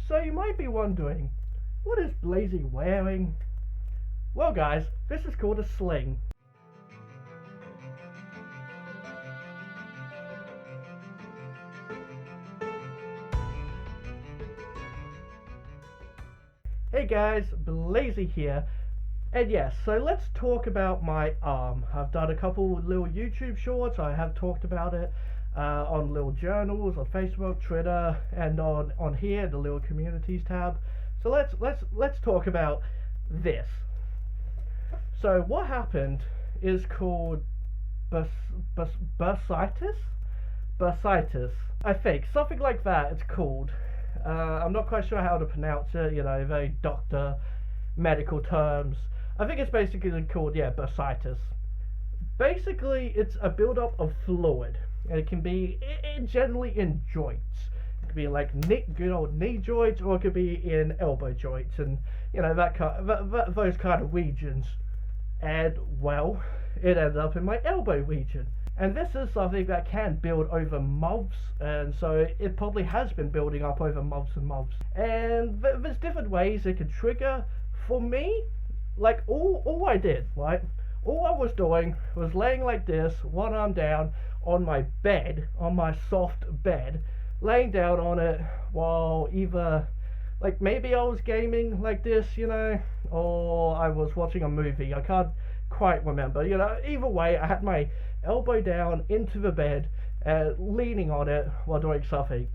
So you might be wondering, what is Blazie wearing? Well guys, this is called a sling. Hey guys, Blazie here. And yes, so let's talk about my arm. I've done a couple little YouTube shorts. I have talked about it on little journals, on Facebook, Twitter, and on here, the little communities tab. So let's talk about this. So what happened is called bursitis. Bursitis, I think, something like that. It's called. I'm not quite sure how to pronounce it. You know, very doctor medical terms. I think it's basically called, bursitis. Basically, it's a buildup of fluid, and it can be generally in joints. It could be like good old knee joints, or it could be in elbow joints, and you know those kind of regions. And well, it ended up in my elbow region. And this is something that can build over months, and so it probably has been building up over months and months. And there's different ways it can trigger. For me, like all I did, right? All I was doing was laying like this, one arm down on my bed, on my soft bed, laying down on it while either, like maybe I was gaming like this, you know, or I was watching a movie. I can't quite remember, you know. Either way, I had my elbow down into the bed, leaning on it while doing something,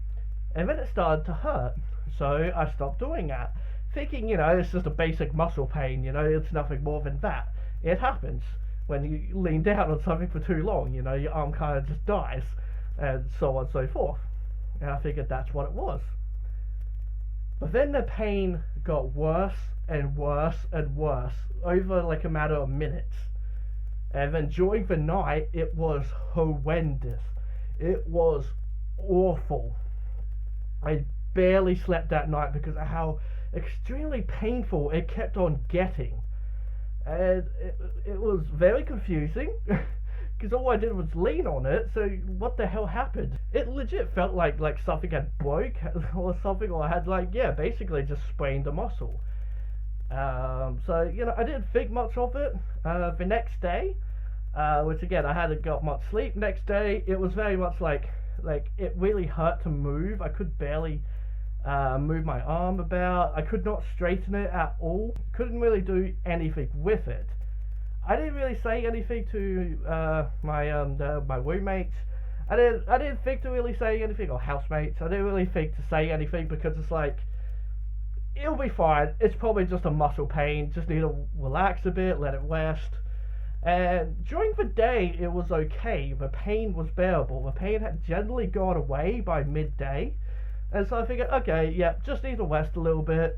and then it started to hurt. So I stopped doing that, thinking, you know, it's just a basic muscle pain, you know, it's nothing more than that. It happens when you lean down on something for too long, you know, your arm kind of just dies, and so on and so forth. And I figured that's what it was. But then the pain got worse and worse and worse over like a matter of minutes. And then during the night, it was horrendous. It was awful. I barely slept that night because of how extremely painful it kept on getting. And it was very confusing because all I did was lean on it. So what the hell happened? It legit felt like something had broke or something, or I had basically just sprained a muscle. So you know, I didn't think much of it. The next day, which again I hadn't got much sleep. Next day, it was very much like it really hurt to move. I could barely move my arm about. I could not straighten it at all. Couldn't really do anything with it. I didn't really say anything to my roommates. I didn't think to really say anything, or housemates. I didn't really think to say anything because it's like, it'll be fine. It's probably just a muscle pain. Just need to relax a bit, let it rest. And during the day, it was okay. The pain was bearable. The pain had generally gone away by midday. And so I figured, okay, yeah, just need to rest a little bit.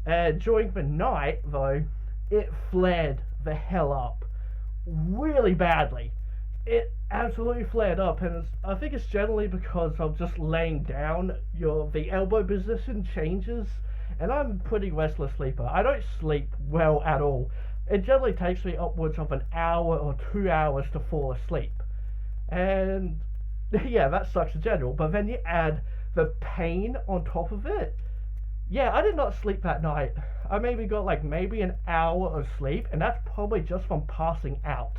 And during the night, though, it flared the hell up really badly. It absolutely flared up, and I think it's generally because of just laying down. The elbow position changes, and I'm a pretty restless sleeper. I don't sleep well at all. It generally takes me upwards of an hour or 2 hours to fall asleep. And yeah, that sucks in general. But then you add the pain on top of it. Yeah, I did not sleep that night. I maybe got maybe an hour of sleep, and that's probably just from passing out.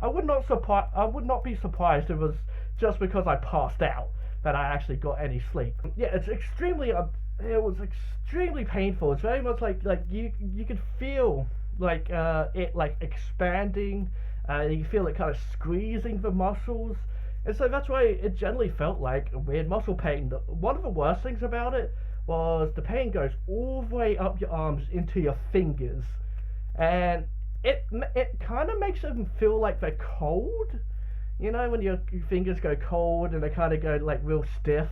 I would not be surprised if it was just because I passed out that I actually got any sleep. Yeah, it was extremely painful. It's very much like you could feel it expanding. You feel it kind of squeezing the muscles. And so that's why it generally felt like a weird muscle pain. One of the worst things about it was the pain goes all the way up your arms into your fingers. And it kind of makes them feel like they're cold. You know, when your fingers go cold and they kind of go real stiff.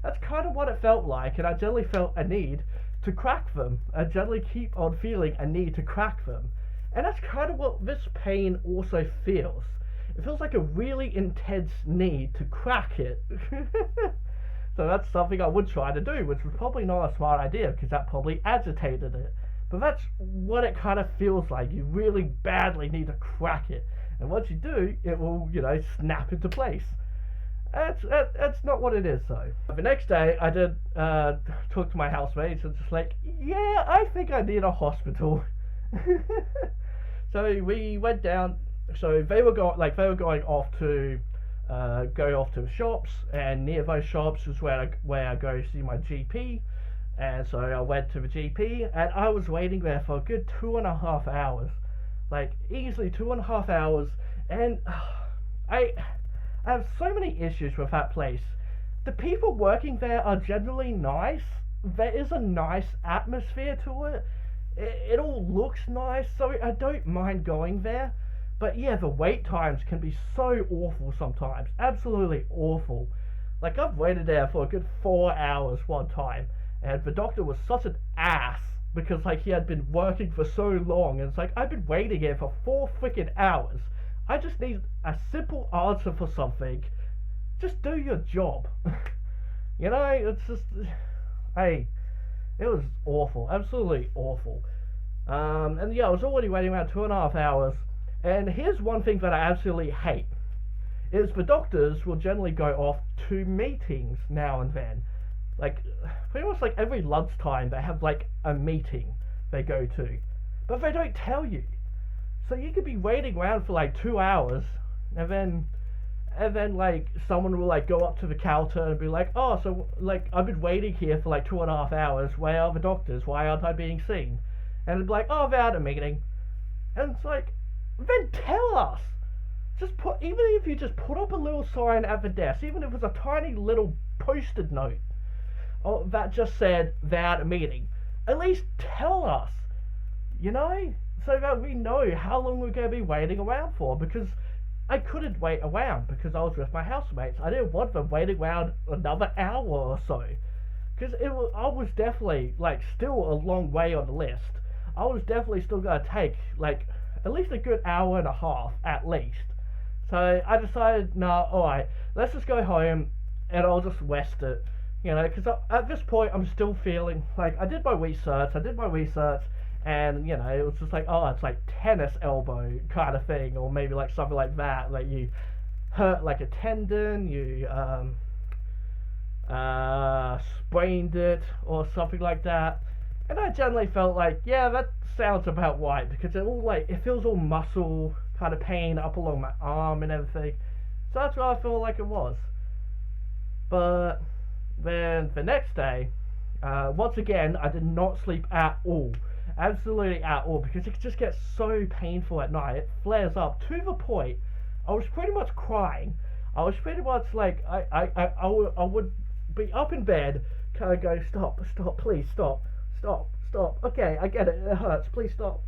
That's kind of what it felt like. And I generally felt a need to crack them. I generally keep on feeling a need to crack them. And that's kind of what this pain also feels. It feels like a really intense need to crack it. So that's something I would try to do, which was probably not a smart idea because that probably agitated it. But that's what it kind of feels like. You really badly need to crack it. And once you do, it will, snap into place. That's not what it is, though. The next day, I did talk to my housemates and just like, yeah, I think I need a hospital. So we went down. So they were going off to go off to the shops, and near those shops is where I go see my GP. And so I went to the GP, and I was waiting there for a good 2.5 hours, like easily 2.5 hours, and I have so many issues with that place. The people working there are generally nice. There is a nice atmosphere to it. It all looks nice, so I don't mind going there. But yeah, the wait times can be so awful sometimes. Absolutely awful. Like, I've waited there for a good 4 hours one time, and the doctor was such an ass because, like, he had been working for so long, and it's like, I've been waiting here for 4 freaking hours. I just need a simple answer for something. Just do your job. You know, it's just, hey, it was awful, absolutely awful. And yeah, I was already waiting around 2.5 hours. And here's one thing that I absolutely hate: is the doctors will generally go off to meetings now and then. Like, pretty much like every lunchtime they have like a meeting they go to, but they don't tell you. So you could be waiting around for like 2 hours, and then like someone will like go up to the counter and be like, oh, so like I've been waiting here for like 2.5 hours. Where are the doctors? Why aren't I being seen? And it'd be like, oh, they're at a meeting. And it's like, then tell us. Even if you just put up a little sign at the desk, even if it was a tiny little posted note, that just said they're at a meeting, at least tell us, you know, so that we know how long we're going to be waiting around for. Because I couldn't wait around because I was with my housemates. I didn't want them waiting around another hour or so, because I was definitely like still a long way on the list. I was definitely still going to take like at least a good hour and a half at least. So I decided, nah, alright, let's just go home and I'll just rest it. You know, because at this point I'm still feeling like I did my research, and you know, it was just like, oh, it's like tennis elbow kind of thing, or maybe like something like that. Like you hurt like a tendon, you sprained it or something like that. And I generally felt like, yeah, that sounds about right, because it feels all muscle kind of pain up along my arm and everything. So that's what I feel like it was. But then the next day, once again, I did not sleep at all. Absolutely at all, because it just gets so painful at night. It flares up to the point I was pretty much crying. I was pretty much like, I would be up in bed, kind of go, stop, please, stop. Okay, I get it hurts, please stop.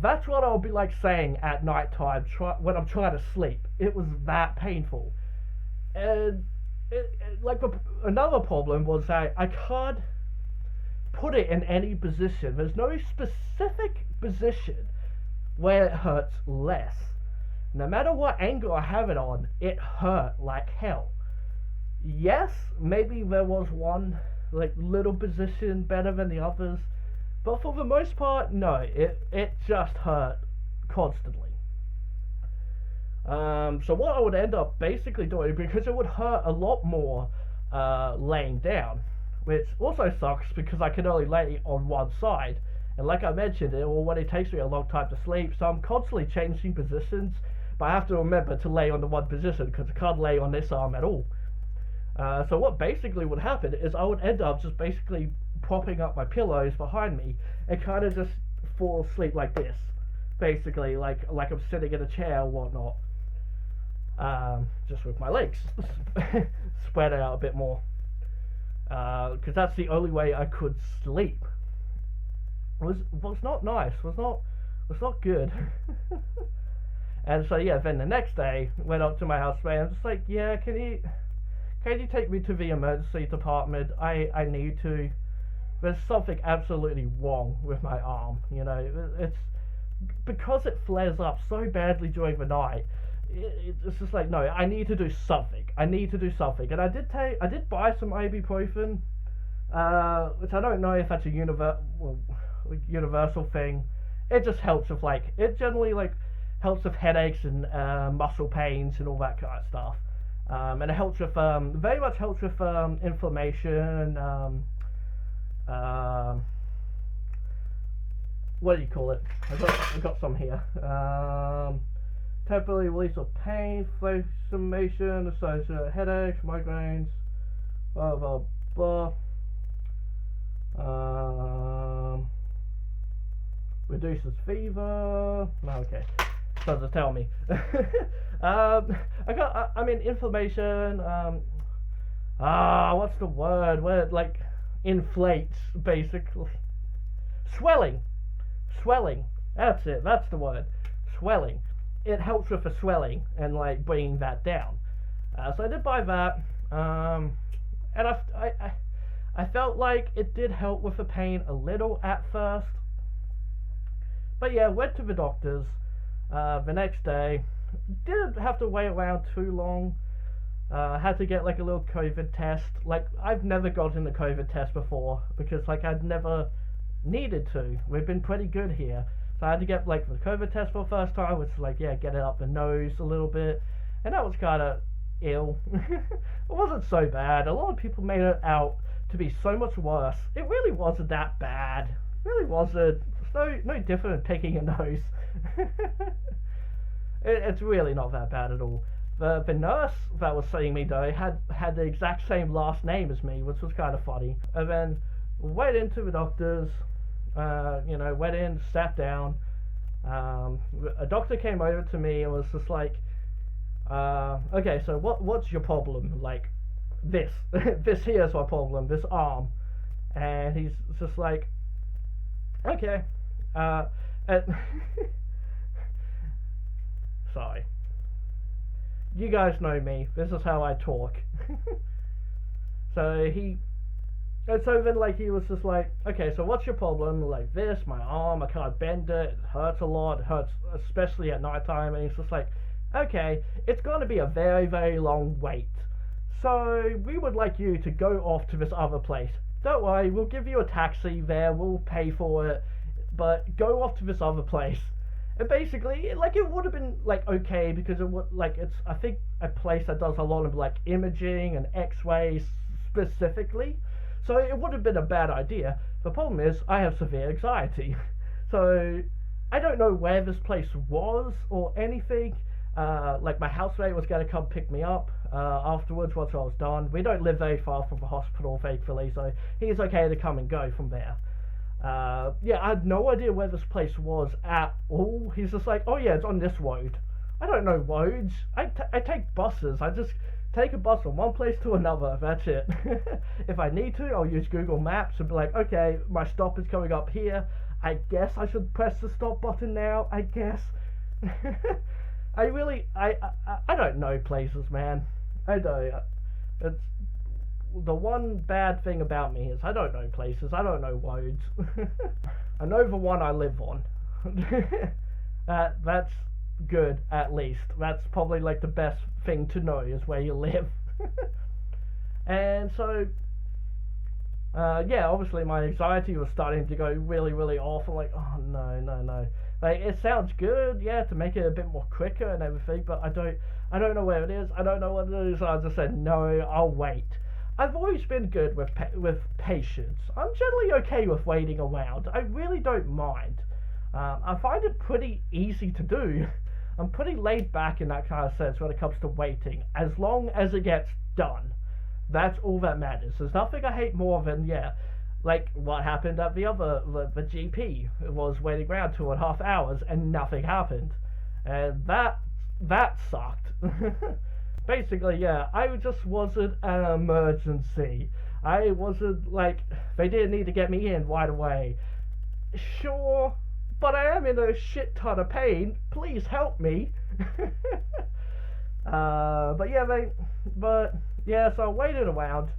That's what I'll be like saying at night time when I'm trying to sleep. It was that painful. And another problem was that I can't put it in any position. There's no specific position where it hurts less. No matter what angle I have it on, it hurt like hell. Yes, maybe there was one like little position better than the others, but for the most part, no, it just hurt constantly. So what I would end up basically doing, because it would hurt a lot more laying down, which also sucks because I can only lay on one side, and like I mentioned, it already takes me a long time to sleep, so I'm constantly changing positions, but I have to remember to lay on the one position because I can't lay on this arm at all. So what basically would happen is I would end up just basically propping up my pillows behind me and kind of just fall asleep like this, basically like I'm sitting in a chair or whatnot, just with my legs spread out a bit more, because that's the only way I could sleep. Was not nice, was not good. And so yeah, then the next day went up to my housemate and just like, yeah, can you take me to the emergency department? I need to. There's something absolutely wrong with my arm. You know, it's because it flares up so badly during the night. It's just like, no, I need to do something. And I did buy some ibuprofen, which I don't know if that's a universal thing. It just helps with it generally helps with headaches and muscle pains and all that kind of stuff. And it helps with very much helps with inflammation. Um, what do you call it? I got some here. Temporary release of pain, inflammation, associated headaches, migraines, blah blah blah. Reduces fever. No, okay, doesn't tell me. I mean inflammation. What's the word? Where it like inflates basically. Swelling. That's it. That's the word. Swelling. It helps with the swelling and like bringing that down. So I did buy that. And I felt like it did help with the pain a little at first. But yeah, went to the doctors the next day. Didn't have to wait around too long. Had to get like a little COVID test. Like I've never gotten a COVID test before because like I'd never needed to. We've been pretty good here. So I had to get like the COVID test for the first time, which is like, yeah, get it up the nose a little bit. And that was kind of ill. It wasn't so bad. A lot of people made it out to be so much worse. It really wasn't that bad. It really wasn't. It's no different than picking a nose. It's really not that bad at all. The nurse that was seeing me though had the exact same last name as me, which was kind of funny. And then went into the doctor's. Went in, sat down. A doctor came over to me and was just like, okay, so what's your problem? Like, this here's my problem, this arm. And he's just like, okay, sorry. You guys know me, this is how I talk. And so then, like, he was just like, okay, so what's your problem? Like, this, my arm, I can't bend it, it hurts a lot, it hurts especially at night time. And he's just like, okay, it's going to be a very, very long wait. So we would like you to go off to this other place. Don't worry, we'll give you a taxi there, we'll pay for it, but go off to this other place. And basically, like, it would have been, like, okay, because it would, like, it's, I think, a place that does a lot of, like, imaging and x-rays specifically. So it would have been a bad idea. The problem is, I have severe anxiety. So, I don't know where this place was or anything. Like, my housemate was going to come pick me up afterwards once I was done. We don't live very far from the hospital, thankfully, so he's okay to come and go from there. Yeah, I had no idea where this place was at all. He's just like, oh yeah, it's on this road. I don't know roads. I take buses. I just take a bus from one place to another. That's it. If I need to, I'll use Google Maps and be like, okay, my stop is coming up here. I guess I should press the stop button now. I guess. I don't know places, man. I don't. It's the one bad thing about me is I don't know places. I don't know roads. I know the one I live on. That's good, at least. That's probably like the best thing to know is where you live. And so yeah, obviously my anxiety was starting to go really, really off. I'm like, oh no. Like, it sounds good, yeah, to make it a bit more quicker and everything, but I don't know where it is. I don't know what it is. So I just said no. I'll wait. I've always been good with patience. I'm generally okay with waiting around. I really don't mind. I find it pretty easy to do. I'm pretty laid back in that kind of sense when it comes to waiting, as long as it gets done. That's all that matters. There's nothing I hate more than, yeah, like what happened at the GP. It was waiting around 2.5 hours and nothing happened. And that sucked. Basically, yeah, I just wasn't an emergency. I wasn't like, they didn't need to get me in right away. Sure, but I am in a shit ton of pain. Please help me. But yeah, so I waited around.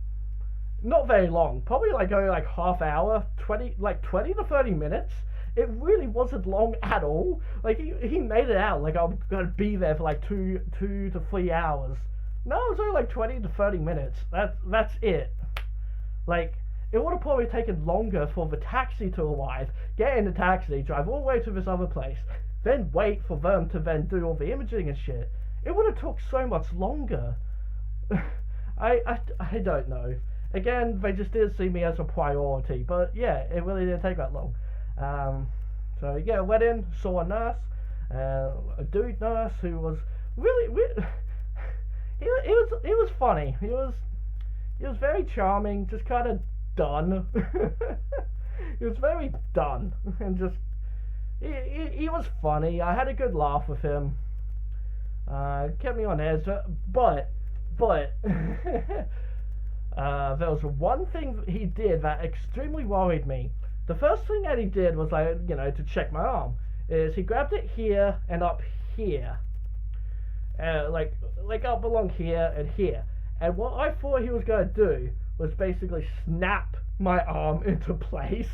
Not very long, probably like only like half hour, 20 to 30 minutes. It really wasn't long at all. Like, he made it out like I'm gonna be there for like 2 to 3 hours. No, it was only like 20 to 30 minutes. That's it. Like, it would have probably taken longer for the taxi to arrive, get in the taxi, drive all the way to this other place, then wait for them to then do all the imaging and shit. It would have took so much longer. I don't know. Again, they just didn't see me as a priority, but yeah, it really didn't take that long. Um, so yeah, went in, saw a nurse, a dude nurse who was really he was funny. He was very charming, just kind of done. He was very done, and just he was funny. I had a good laugh with him. Kept me on edge, but there was one thing he did that extremely worried me. The first thing that he did was, like, to check my arm, is he grabbed it here and up here, like up along here and here. And what I thought he was going to do was basically snap my arm into place.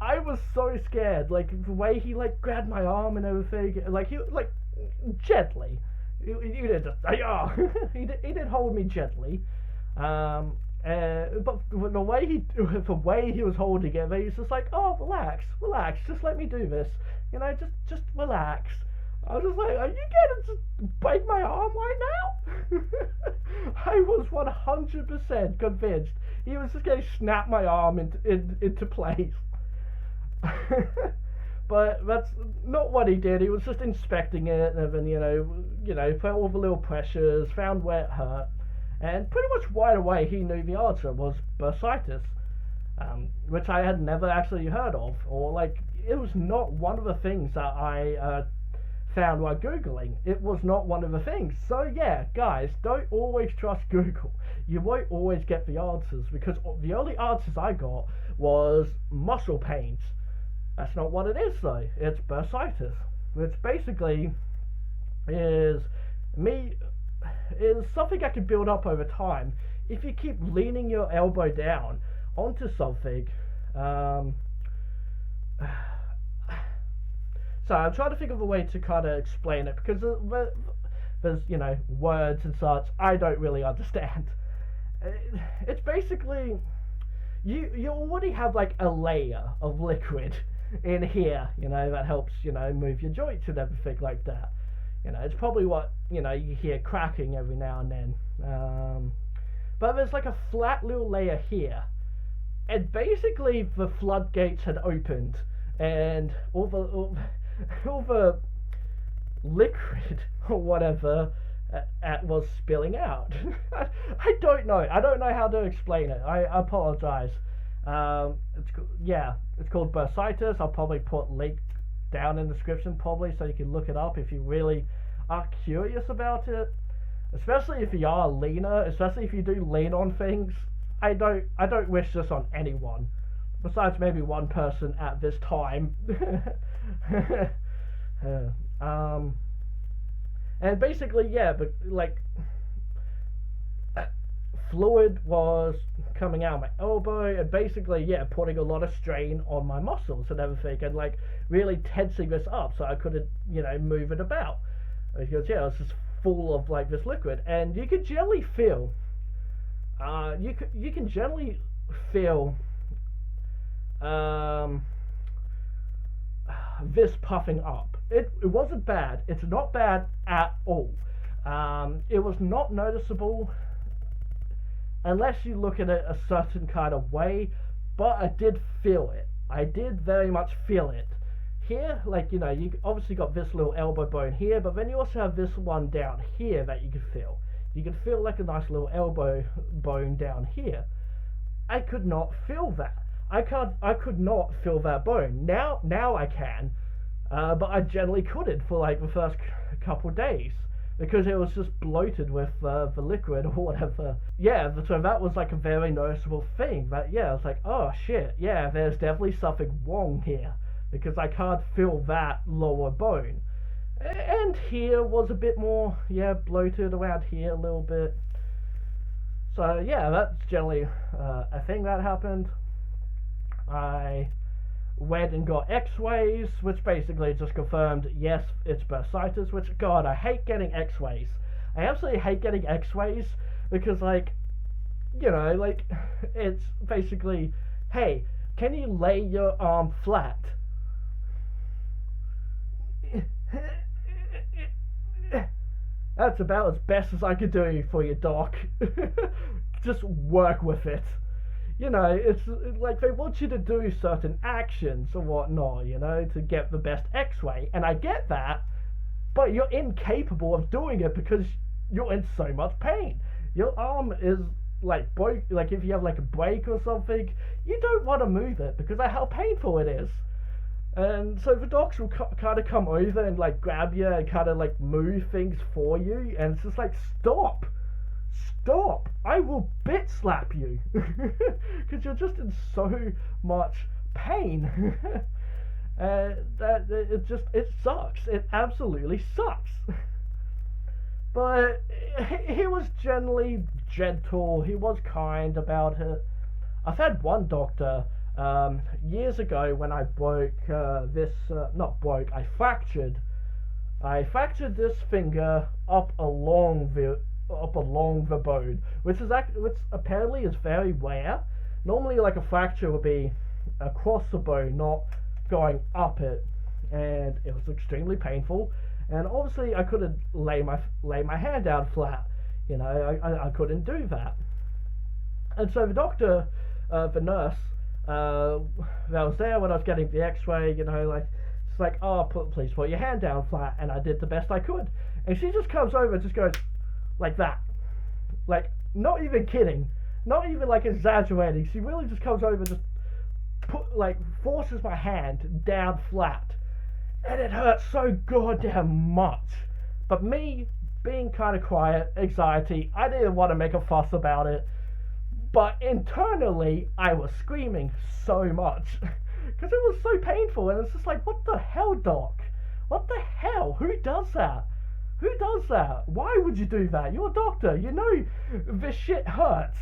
I was so scared, like the way he grabbed my arm and everything, gently. He did just he did hold me gently, but the way he was holding it, he was just like, oh, relax, just let me do this, just relax. I was just like, are you gonna just break my arm right now? I was 100% convinced he was just gonna snap my arm into place. But that's not what he did. He was just inspecting it, and then put all the little pressures, found where it hurt, and pretty much right away he knew the answer was bursitis, which I had never actually heard of, or it was not one of the things that I found while googling. It was not one of the things. So yeah, guys, don't always trust Google. You won't always get the answers, because the only answers I got was muscle pains. That's not what it is though. It's bursitis, which basically is something that can build up over time if you keep leaning your elbow down onto something. So I'm trying to think of a way to kind of explain it, because there's words and such I don't really understand. It's basically you already have a layer of liquid in here, that helps, move your joints and everything like that. It's probably what, you hear cracking every now and then. But there's a flat little layer here. And basically the floodgates had opened, and all the liquid or whatever was spilling out. I don't know how to explain it. I apologize. It's called bursitis. I'll probably put link down in the description, probably, so you can look it up if you really are curious about it. Especially if you are a leaner, especially if you do lean on things. I don't wish this on anyone, besides maybe one person at this time. And basically, yeah, but fluid was coming out of my elbow, and basically, yeah, putting a lot of strain on my muscles and everything, and really tensing this up so I couldn't, move it about, because yeah, it was just full of this liquid, and you could generally feel, you can generally feel, this puffing up. It wasn't bad. It's not bad at all. It was not noticeable unless you look at it a certain kind of way, but I did feel it. I did very much feel it. Here, you obviously got this little elbow bone here, but then you also have this one down here that you can feel. You can feel a nice little elbow bone down here. I could not feel that. I could not feel that bone. Now I can, but I generally couldn't for the first couple days, because it was just bloated with the liquid or whatever. Yeah, so that was a very noticeable thing. That yeah, I was like, oh shit, yeah, there's definitely something wrong here, because I can't feel that lower bone. And here was a bit more, yeah, bloated around here a little bit. So yeah, that's generally a thing that happened. I went and got x-rays, which basically just confirmed, yes, it's bursitis, which, God, I hate getting x-rays. I absolutely hate getting x-rays, because, it's basically, hey, can you lay your arm flat? That's about as best as I could do for you, doc. Just work with it. You know, it's like they want you to do certain actions or whatnot, you know, to get the best X-ray, and I get that, but you're incapable of doing it because you're in so much pain. Your arm is like broke, like if you have like a break or something, you don't want to move it because of how painful it is. And so the docs will kind of come over and like grab you and kind of like move things for you, and it's just like, stop, stop, I will bit slap you because you're just in so much pain. And that it sucks. It absolutely sucks. But he was generally gentle. He was kind about it. I've had one doctor years ago when I broke not broke. I fractured. This finger up along the bone, which apparently is very rare. Normally, like a fracture would be across the bone, not going up it, and it was extremely painful. And obviously, I couldn't lay my hand down flat. You know, I couldn't do that. And so the doctor, the nurse, that was there when I was getting the X-ray, you know, like, it's like, oh, please put your hand down flat, and I did the best I could. And she just comes over and just goes like that, like, not even kidding, not even like exaggerating. She really just comes over and just forces my hand down flat, and it hurts so goddamn much. But me, being kind of quiet, anxiety, I didn't want to make a fuss about it. But internally, I was screaming so much because it was so painful, and it's just like, what the hell, doc? What the hell? Who does that? Who does that? Why would you do that? You're a doctor. You know this shit hurts.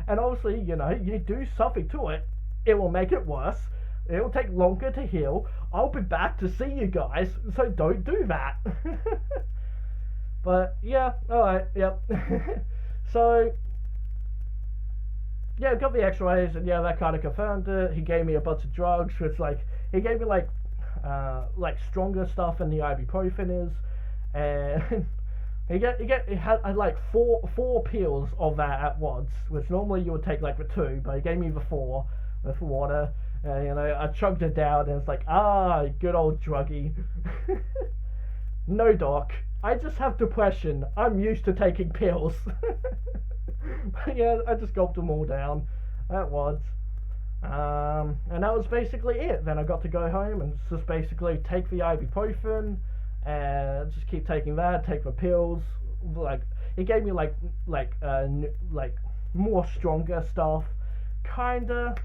And obviously, you know, you do something to it, it will make it worse. It will take longer to heal. I'll be back to see you guys, so don't do that. But yeah, alright, yep. So yeah, got the X-rays, and yeah, that kind of confirmed it. He gave me a bunch of drugs, which like he gave me like stronger stuff than the ibuprofen is, and he had like four pills of that at once, which normally you would take like the two, but he gave me the four with water, and you know, I chugged it down, and it's like, good old druggie. No, doc, I just have depression. I'm used to taking pills. But yeah, I just gulped them all down at once. And that was basically it. Then I got to go home and just basically take the ibuprofen and just keep taking that, take the pills. Like, he gave me like more stronger stuff. Kinda.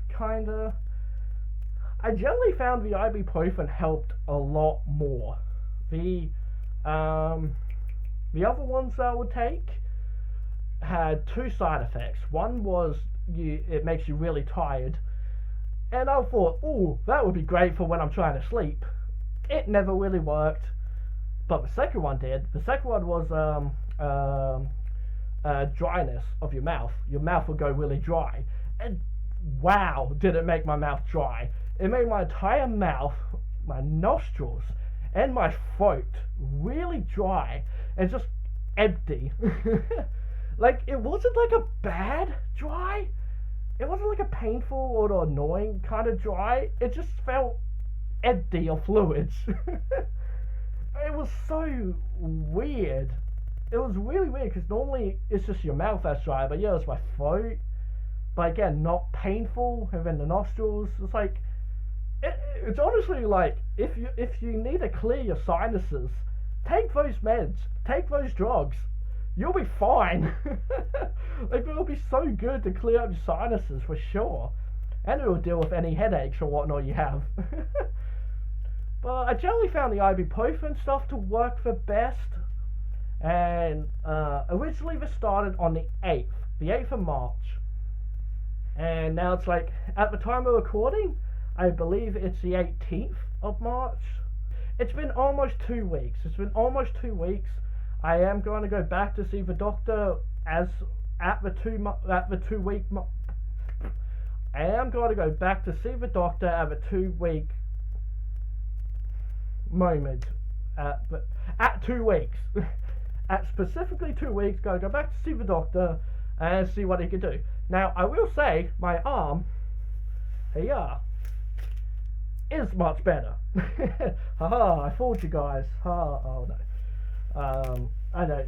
I generally found the ibuprofen helped a lot more. The other ones I would take had two side effects. One was it makes you really tired, and I thought, oh, that would be great for when I'm trying to sleep. It never really worked, but the second one did. The second one was dryness of your mouth. Your mouth would go really dry, and wow, did it make my mouth dry. It made my entire mouth, my nostrils, and my throat really dry and just empty. Like, it wasn't like a bad dry. It wasn't like a painful or annoying kind of dry. It just felt empty of fluids. It was so weird. It was really weird because normally it's just your mouth that's dry, but yeah, it's my throat. But again, not painful, and then the nostrils. It's like, it's honestly like, if you need to clear your sinuses, take those meds, take those drugs. You'll be fine. Like, it'll be so good to clear up your sinuses for sure, and it'll deal with any headaches or whatnot you have. But I generally found the ibuprofen stuff to work the best, and originally this started on the 8th of March, and now it's like, at the time of recording, I believe it's the 18th of March. It's been almost 2 weeks. I am going to go back to see the doctor at the 2 week. I am going to go back to see the doctor at the 2 week moment. At 2 weeks. at specifically 2 weeks, gotta go back to see the doctor and see what he can do. Now, I will say, my arm, here, is much better. Haha, I fooled you guys. Ha, oh no. I know.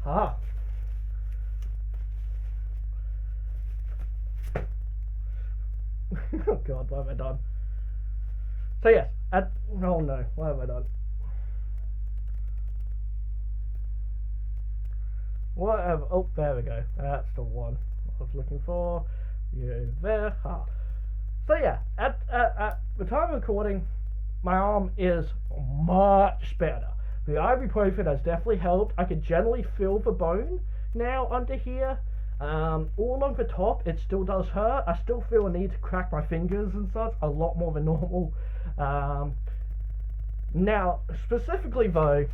Ha. Oh god, what have I done? So yes, oh no, what have I done? Whatever. Oh, there we go. That's the one I was looking for. You there? Ha. So yeah, at the time of recording, my arm is much better. The ibuprofen has definitely helped. I can generally feel the bone now under here. All along the top, it still does hurt. I still feel a need to crack my fingers and such, a lot more than normal. Now, specifically though,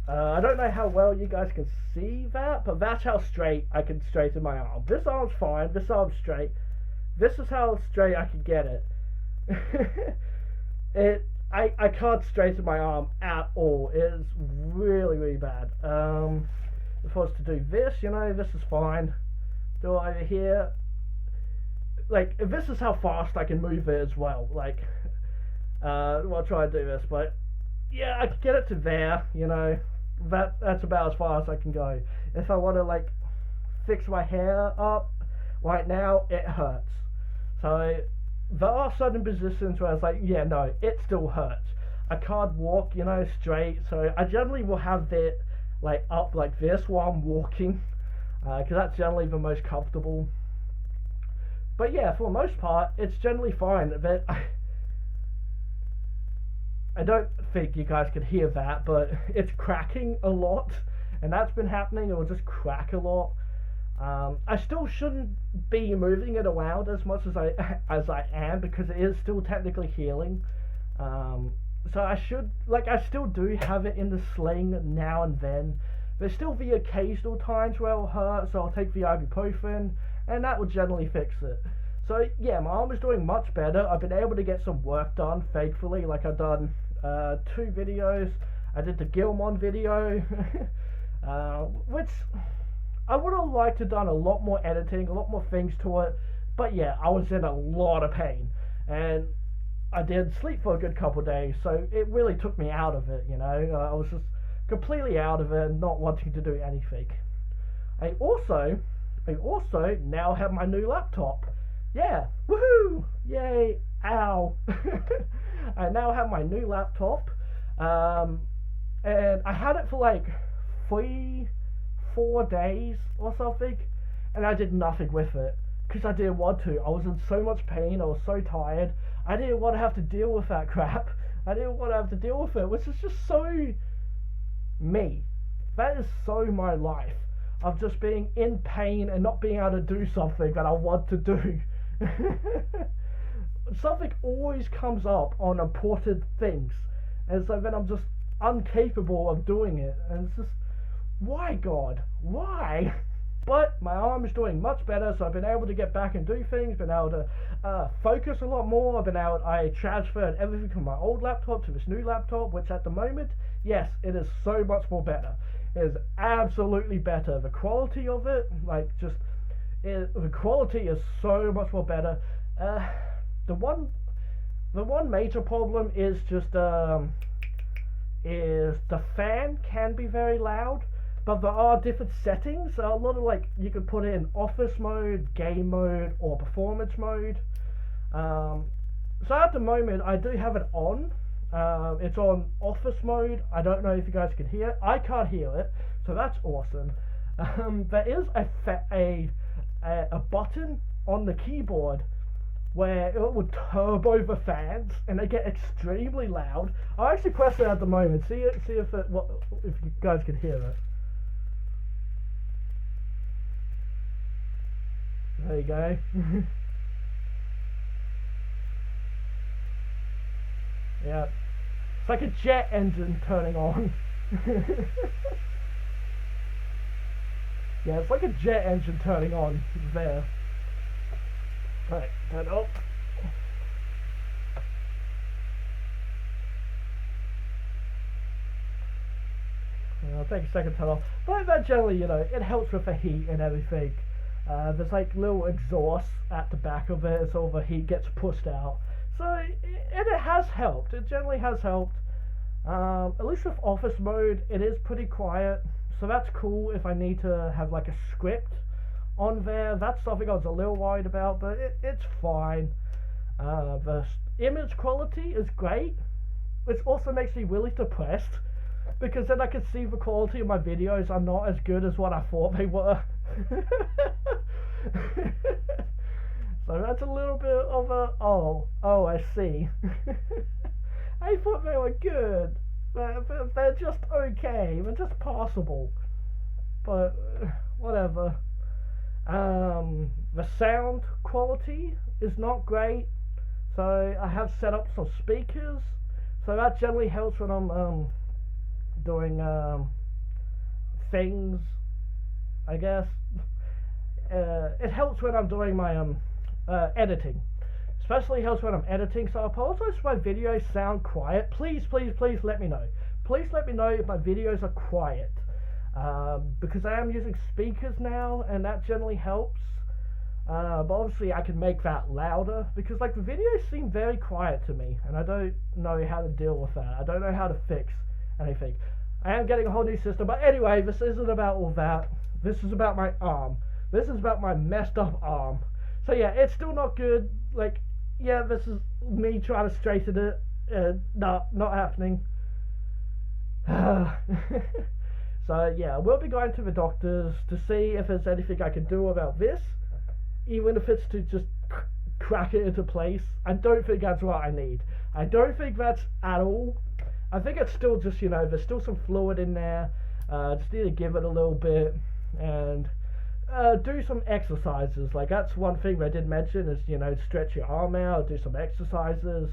I don't know how well you guys can see that, but that's how straight I can straighten my arm. This arm's fine, this arm's straight. This is how straight I can get it. I can't straighten my arm at all. It's really, really bad. If I was to do this, you know, this is fine. Do it over here. Like, this is how fast I can move it as well. Like, I'll try to do this, but yeah, I can get it to there, you know. That's about as far as I can go. If I want to, like, fix my hair up right now, it hurts. So there are certain positions where I was like, yeah, no, it still hurts. I can't walk, you know, straight, so I generally will have it like up like this while I'm walking, because that's generally the most comfortable. But yeah, for the most part, it's generally fine. But I don't think you guys can hear that, but it's cracking a lot, and that's been happening. It will just crack a lot. I still shouldn't be moving it around as much as I am, because it is still technically healing. So I still do have it in the sling now and then. There's still the occasional times where it'll hurt, so I'll take the ibuprofen, and that will generally fix it. So yeah, my arm is doing much better. I've been able to get some work done, thankfully. Like, I've done 2 videos. I did the Gilmon video, which I would have liked to have done a lot more editing, a lot more things to it, but yeah, I was in a lot of pain, and I did sleep for a good couple of days, so it really took me out of it, you know. I was just completely out of it and not wanting to do anything. I also now have my new laptop. Yeah, woohoo, yay, ow. I now have my new laptop, and I had it for like 3-4 days or something, and I did nothing with it because I didn't want to. I was in so much pain. I was so tired. I didn't want to have to deal with that crap. I didn't want to have to deal with it, which is just so me. That is so my life, of just being in pain and not being able to do something that I want to do. Something always comes up on important things, and so then I'm just incapable of doing it, and it's just, why, God, why? But my arm is doing much better, so I've been able to get back and do things, been able to focus a lot more. I transferred everything from my old laptop to this new laptop, which at the moment, yes, it is so much more better. It is absolutely better. The quality of it, the quality is so much more better. The one major problem is just is the fan can be very loud, but there are different settings. A lot of, like, you can put in office mode, game mode, or performance mode. So at the moment I do have it on. It's on office mode. I don't know if you guys can hear it. I can't hear it, so that's awesome. There is a button on the keyboard where it would turbo the fans, and they get extremely loud. I'll actually press it at the moment. See if you guys can hear it. There you go. Yeah, it's like a jet engine turning on. Yeah, it's like a jet engine turning on there. Right, turn it off. Take a second to turn off. But that generally, it helps with the heat and everything. There's like little exhaust at the back of it, so the heat gets pushed out. So, and it has helped. It generally has helped. At least with office mode, it is pretty quiet. So that's cool if I need to have like a script on there. That's something I was a little worried about, but it's fine. The image quality is great, which also makes me really depressed because then I can see the quality of my videos are not as good as what I thought they were. So that's a little bit of a oh I see. I thought they were good, but they're just okay. They're just passable. But whatever. The sound quality is not great, so I have set up some speakers, so that generally helps when I'm doing things, I guess. It helps when I'm doing my editing. Especially helps when I'm editing, so I apologize if my videos sound quiet. Please let me know. Please let me know if my videos are quiet. Because I am using speakers now, and that generally helps. But obviously I can make that louder, because like the videos seem very quiet to me, and I don't know how to deal with that. I don't know how to fix anything. I am getting a whole new system, but anyway, this isn't about all that. This is about my arm. This is about my messed up arm. So yeah, it's still not good. Like, yeah, this is me trying to straighten it. Not happening. So yeah, we'll be going to the doctors to see if there's anything I can do about this, even if it's to just crack it into place. I don't think that's what I need. I don't think that's at all. I think it's still just, there's still some fluid in there. Just need to give it a little bit and do some exercises. Like, that's one thing I did mention is, stretch your arm out, do some exercises.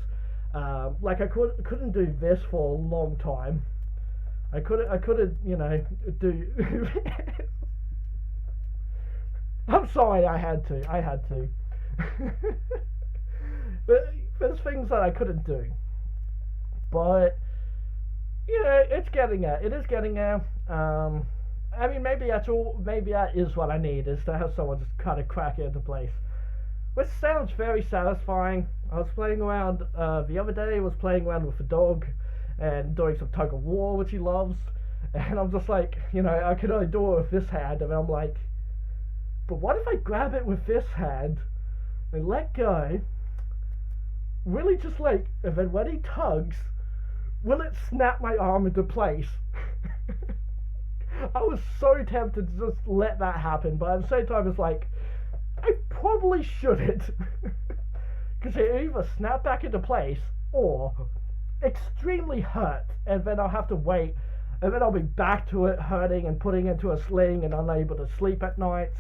Like, I couldn't do this for a long time. I couldn't, do. I'm sorry, I had to. But there's things that I couldn't do. But, it's getting there. It is getting there. I mean, maybe that is what I need, is to have someone just kind of crack it into place. Which sounds very satisfying. I was playing around, the other day, I was playing around with the dog, and doing some tug of war, which he loves, and I'm just like, I can only do it with this hand, and I'm like, but what if I grab it with this hand, and let go, really just like, and then when he tugs, will it snap my arm into place? I was so tempted to just let that happen, but at the same time it's like, I probably shouldn't, because it either snap back into place, or extremely hurt, and then I'll have to wait, and then I'll be back to it hurting and putting into a sling and unable to sleep at nights.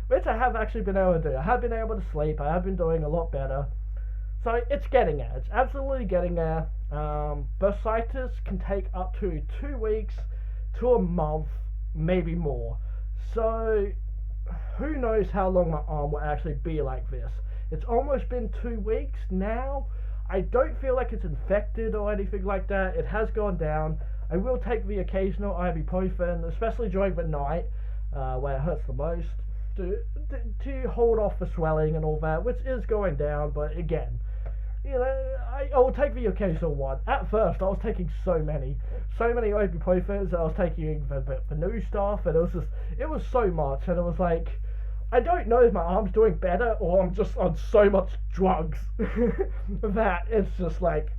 Which I have actually been able to do. I have been able to sleep. I have been doing a lot better. So it's getting there. It's absolutely getting there. Bursitis can take up to 2 weeks to a month, maybe more. So who knows how long my arm will actually be like this. It's almost been 2 weeks now. I don't feel like it's infected or anything like that. It has gone down. I will take the occasional ibuprofen, especially during the night, where it hurts the most, to hold off the swelling and all that, which is going down. But again, I will take the occasional one. At first, I was taking so many ibuprofens. I was taking the new stuff, and it was so much, and it was like, I don't know if my arm's doing better or I'm just on so much drugs that it's just like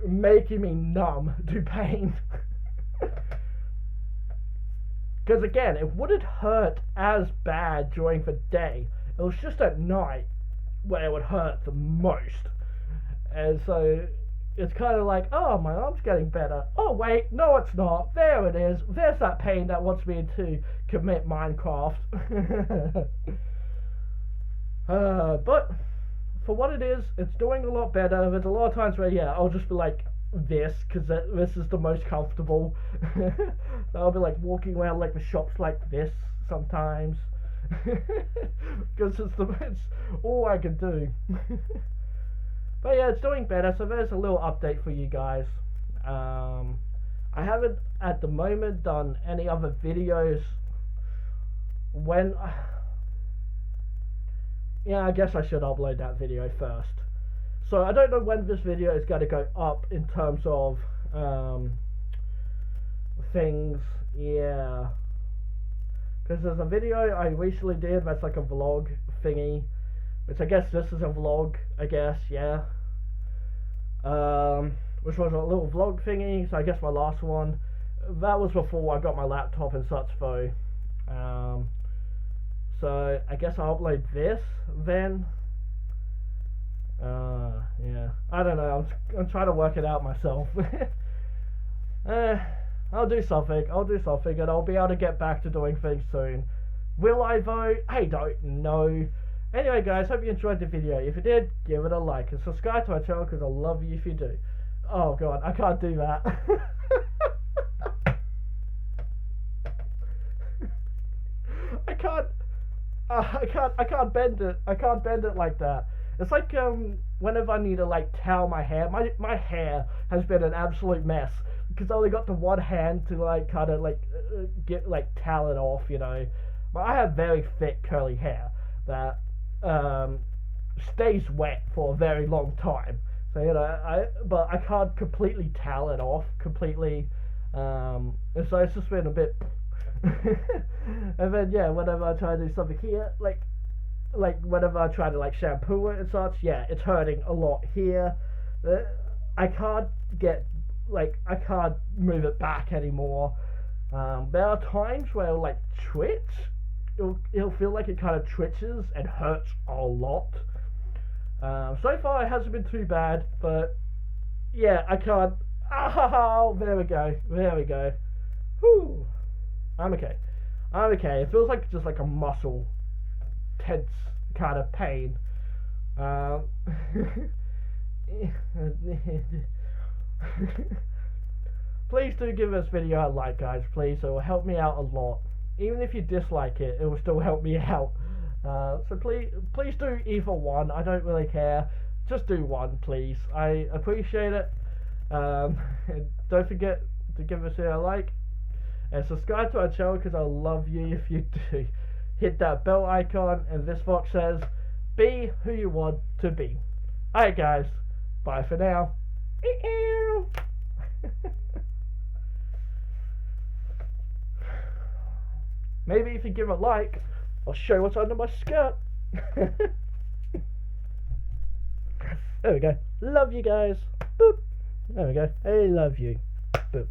making me numb to pain. Because again, it wouldn't hurt as bad during the day. It was just at night where it would hurt the most. And so it's kind of like, oh, my arm's getting better. Oh, wait, no, it's not. There it is. There's that pain that wants me to commit Minecraft. But for what it is, it's doing a lot better. There's a lot of times where, I'll just be like this, because this is the most comfortable. I'll be like walking around like the shops like this sometimes. because it's all I can do. But yeah, it's doing better, so there's a little update for you guys. I haven't at the moment done any other videos. Yeah, I guess I should upload that video first. So I don't know when this video is going to go up in terms of things. Yeah, because there's a video I recently did that's like a vlog thingy, which I guess this is a vlog, I guess. Yeah, which was a little vlog thingy. So I guess my last one, that was before I got my laptop and such though. So I guess I'll upload this then. Yeah, I don't know. I'm trying to work it out myself. I'll do something, and I'll be able to get back to doing things soon. Will I though? I don't know. Anyway guys, hope you enjoyed the video. If you did, give it a like and subscribe to our channel because I love you if you do. Oh god, I can't do that. I can't bend it. I can't bend it like that. It's like whenever I need to like towel my hair. My hair has been an absolute mess because I only got the one hand to like kind of like get like towel it off, you know. But I have very thick curly hair that stays wet for a very long time. So you know, but I can't completely towel it off completely. And so it's just been a bit. And then yeah, whenever I try to do something here, like whenever I try to like shampoo it and such, yeah, it's hurting a lot here. I can't move it back anymore. There are times where it'll like twitch. It'll feel like it kind of twitches and hurts a lot. So far it hasn't been too bad, but yeah, I can't. Oh, there we go. Whew. I'm okay. It feels like just like a muscle tense kind of pain. Please do give this video a like, guys, please. It will help me out a lot. Even if you dislike it, it will still help me out. So please do either one. I don't really care. Just do one, please. I appreciate it. And don't forget to give this video a like. And subscribe to our channel because I love you if you do. Hit that bell icon, and this box says, be who you want to be. Alright guys, bye for now. Maybe if you give a like, I'll show you what's under my skirt. There we go. Love you guys. Boop. There we go. I love you. Boop.